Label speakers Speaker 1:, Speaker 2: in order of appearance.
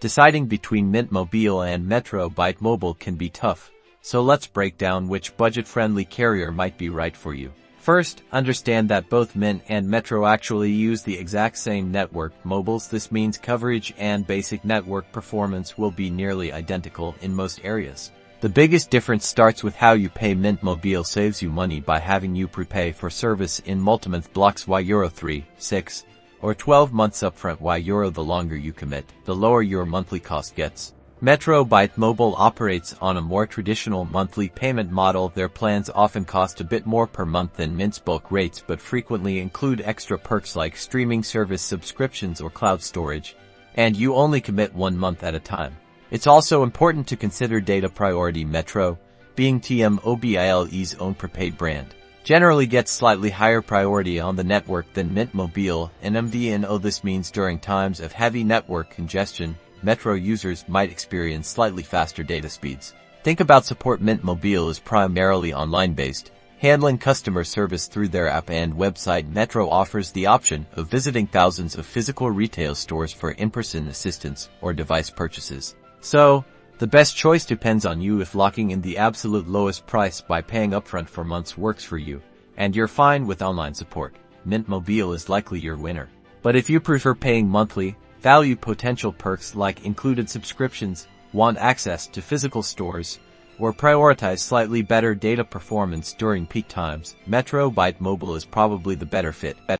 Speaker 1: Deciding between Mint Mobile and Metro Byte Mobile can be tough, so let's break down which budget-friendly carrier might be right for you. First, understand that both Mint and Metro actually use the exact same network mobiles. This means coverage and basic network performance will be nearly identical in most areas. The biggest difference starts with how you pay. Mint Mobile saves you money by having you prepay for service in multi-month blocks €3, 6, or 12 months upfront. The longer you commit, the lower your monthly cost gets. Metro Byte Mobile operates on a more traditional monthly payment model. Their plans often cost a bit more per month than Mint's bulk rates, but frequently include extra perks like streaming service subscriptions or cloud storage, and you only commit 1 month at a time. It's also important to consider data priority. Metro, being T-Mobile's own prepaid brand, generally gets slightly higher priority on the network than Mint Mobile and MVNO. This means during times of heavy network congestion, Metro users might experience slightly faster data speeds. Think about support. Mint Mobile is primarily online-based, handling customer service through their app and website. Metro offers the option of visiting thousands of physical retail stores for in-person assistance or device purchases. So, the best choice depends on you. If locking in the absolute lowest price by paying upfront for months works for you, and you're fine with online support, Mint Mobile is likely your winner. But if you prefer paying monthly, value potential perks like included subscriptions, want access to physical stores, or prioritize slightly better data performance during peak times, Metro Byte Mobile is probably the better fit.